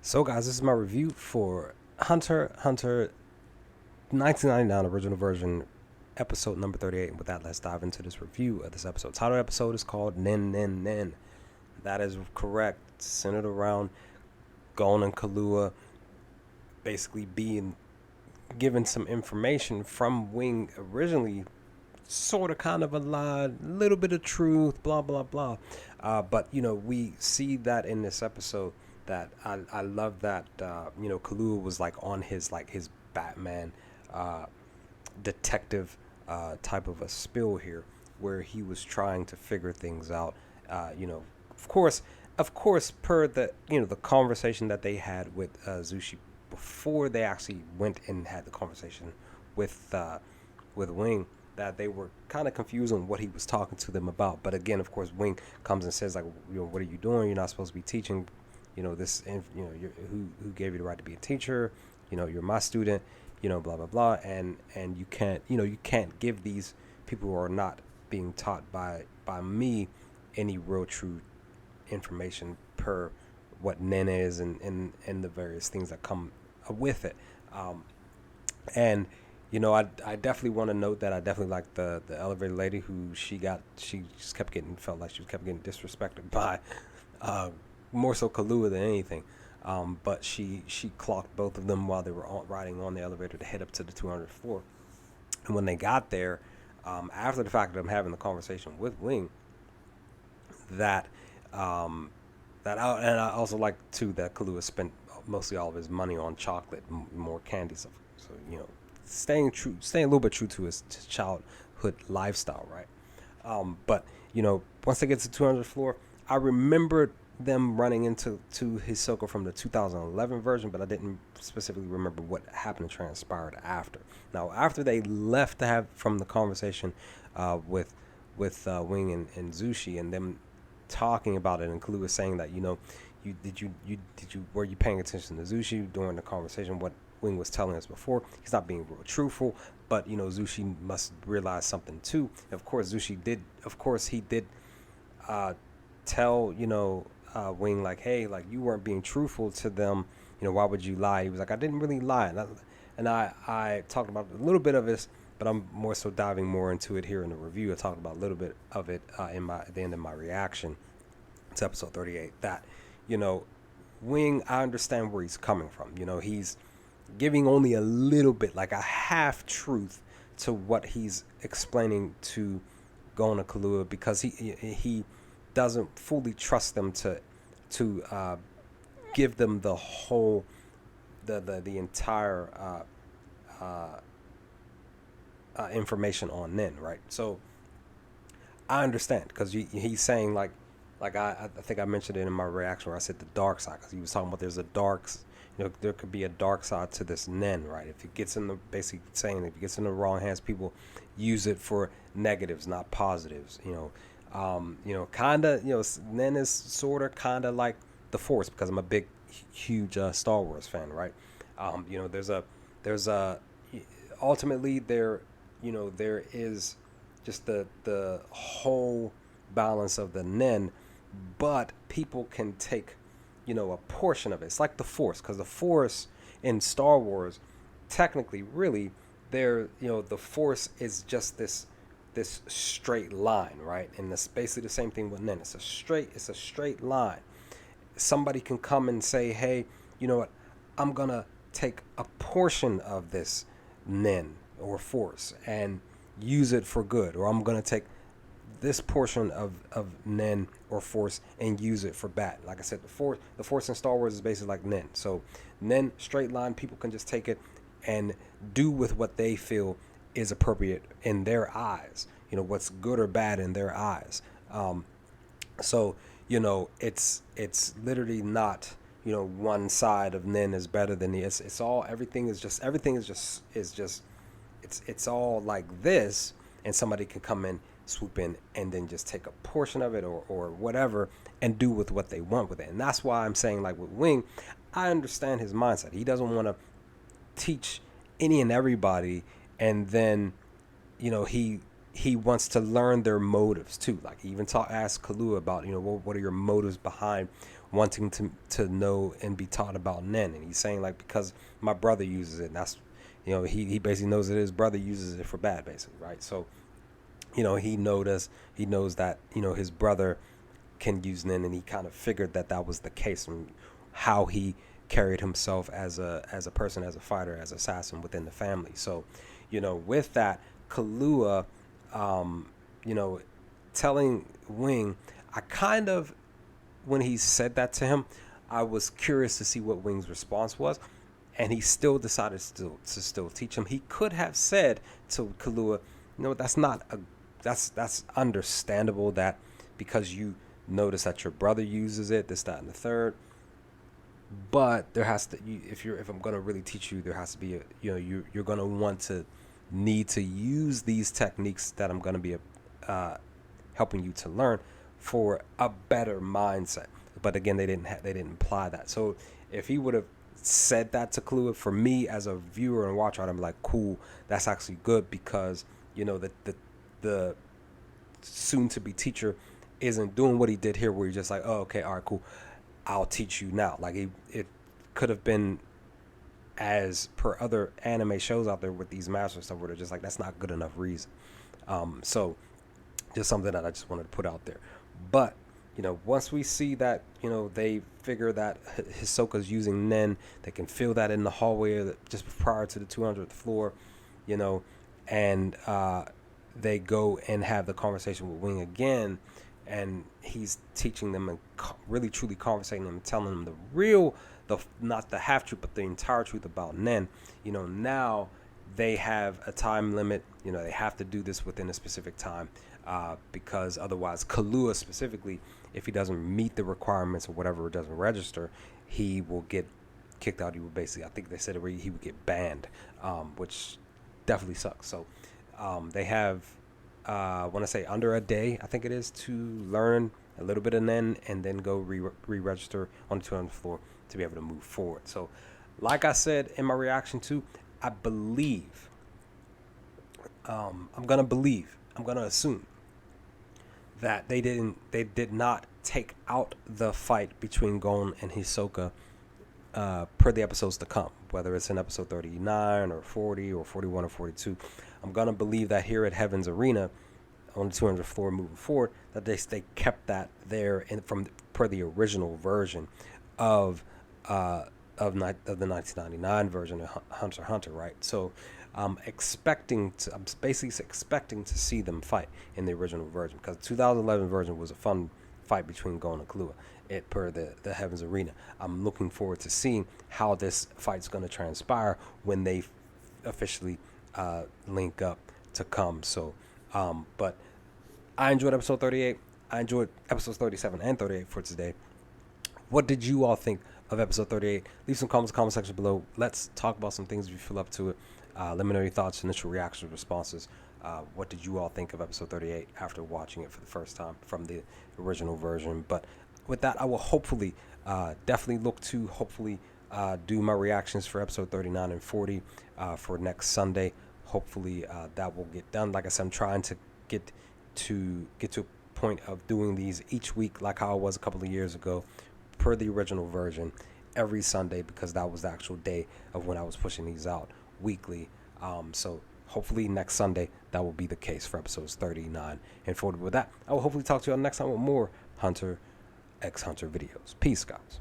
So, guys, this is my review for Hunter x Hunter 1999 original version, episode number 38. And with that, let's dive into this review of this episode. Title of the episode is called Nen Nen Nen. That is correct. Centered around Gon and Killua basically being given some information from Wing originally, sort of kind of a lie, little bit of truth, blah blah blah. But we see that in this episode that I love that Killua was like on his Batman uh, detective type of a spill here, where he was trying to figure things out. Of course, per the conversation that they had with Zushi before they actually went and had the conversation with Wing, that they were kind of confused on what he was talking to them about. But again, of course, Wing comes and says like, what are you doing? You're not supposed to be teaching. This. Who gave you the right to be a teacher? You're my student. Blah blah blah. And you can't. You can't give these people who are not being taught by me any real true information per what Nen is and the various things that come with it. And I definitely want to note that I definitely like the elevator lady who she just felt like she kept getting disrespected by more so Killua than anything. But she clocked both of them while they were riding on the elevator to head up to the 200th floor. And when they got there, after the fact of them having the conversation with Wing, that and I also like too that Killua spent mostly all of his money on chocolate, more candy stuff. So staying a little bit true to his childhood lifestyle, right? But once they get to the 200th floor, I remembered them running into Hisoka from the 2011 version, but I didn't specifically remember what happened and transpired after. Now, after they left to have from the conversation with Wing and Zushi, and them talking about it, and Killua saying that were you paying attention to Zushi during the conversation? What Wing was telling us before, he's not being real truthful, but Zushi must realize something too. Of course, he did tell Wing like, hey, like you weren't being truthful to them. Why would you lie? He was like, I didn't really lie, and I talked about a little bit of this, but I'm more so diving more into it here in the review. I talked about a little bit of it at the end of my reaction to episode 38. That Wing, I understand where he's coming from. He's giving only a little bit, like a half truth to what he's explaining to Gon and Killua, because he doesn't fully trust them to give them the whole the entire information on Nen, right? So I understand, because he's saying like I think I mentioned it in my reaction where I said the dark side, because he was talking about there's a there could be a dark side to this Nen, right? If it gets in the basically saying if it gets in the wrong hands, people use it for negatives, not positives. Kinda. Nen is sorta kinda like the Force, because I'm a big, huge Star Wars fan, right? There's a ultimately there is just the whole balance of the Nen, but people can take a portion of it. It's like the Force, because the Force in Star Wars, technically, really, the Force is just this straight line, right? And it's basically the same thing with Nen. It's a straight line. Somebody can come and say, hey, you know what? I'm gonna take a portion of this Nen or Force and use it for good, or I'm gonna take this portion of Nen or Force and use it for bad. Like I said, the Force in Star Wars is basically like Nen. So Nen, straight line, people can just take it and do with what they feel is appropriate in their eyes. What's good or bad in their eyes. So it's literally not one side of Nen is better than the. It's all everything is just it's all like this, and somebody can come in, swoop in, and then just take a portion of it or whatever and do with what they want with it. And that's why I'm saying, like with Wing, I understand his mindset. He doesn't want to teach any and everybody, and then he wants to learn their motives too. Like he even asked Killua about what are your motives behind wanting to know and be taught about Nen. And he's saying, like, because my brother uses it, and that's, he basically knows that his brother uses it for bad, basically, right? So, he knows that, his brother can use Nen, and he kind of figured that that was the case, and how he carried himself as a person, as a fighter, as an assassin within the family. So, with that, Kahlua, you know, telling Wing, I kind of, when he said that to him, I was curious to see what Wing's response was, and he still decided to still teach him. He could have said to Kahlua, that's not a, that's understandable, that because you notice that your brother uses it, this, that, and the third. But there has to, if I'm gonna really teach you, there has to be a, you're gonna need to use these techniques that I'm gonna be helping you to learn for a better mindset. But again, they didn't imply that. So if he would have said that to Kahlua, for me as a viewer and watcher, I'm like, cool, that's actually good, because the soon to be teacher isn't doing what he did here, where you're just like, oh, okay, all right, cool, I'll teach you now. Like, it could have been, as per other anime shows out there with these master stuff, where they're just like, that's not good enough reason. So just something that I just wanted to put out there. But once we see that, they figure that Hisoka's using Nen, they can feel that in the hallway just prior to the 200th floor, and they go and have the conversation with Wing again, and he's teaching them and really truly conversating them and telling them the real, not the half truth, but the entire truth about Nen. Now they have a time limit. They have to do this within a specific time, because otherwise, Kahlua specifically, if he doesn't meet the requirements or whatever, it doesn't register, he will get kicked out. He would basically, I think they said he would get banned, which definitely sucks. So they have, when I say under a day, I think it is, to learn a little bit of Nen and then go re-register on the 200th floor to be able to move forward. So like I said in my reaction to, I believe, I'm going to assume that they did not take out the fight between Gon and Hisoka per the episodes to come, whether it's in episode 39 or 40 or 41 or 42. I'm going to believe that here at Heaven's Arena on the 200th floor moving forward, that they kept that there per the original version of the 1999 version of Hunter x Hunter, right? So I'm basically expecting to see them fight in the original version, because the 2011 version was a fun fight between Gon and Kahlua per the Heaven's Arena. I'm looking forward to seeing how this fight's going to transpire when they officially link up to come. So but I enjoyed episode 38. I enjoyed episodes 37 and 38 for today. What did you all think of episode 38? Leave some comments in the comment section below. Let's talk about some things if you feel up to it. Let me know your thoughts, initial reactions, responses. What did you all think of episode 38 after watching it for the first time from the original version? But with that, I will hopefully definitely look to do my reactions for episode 39 and 40 for next Sunday. Hopefully that will get done. Like I said, I'm trying to get to a point of doing these each week, like how I was a couple of years ago, per the original version, every Sunday, because that was the actual day of when I was pushing these out weekly. So hopefully next Sunday that will be the case for episodes 39 and 40. With that, I will hopefully talk to you all next time with more Hunter x Hunter videos. Peace, guys.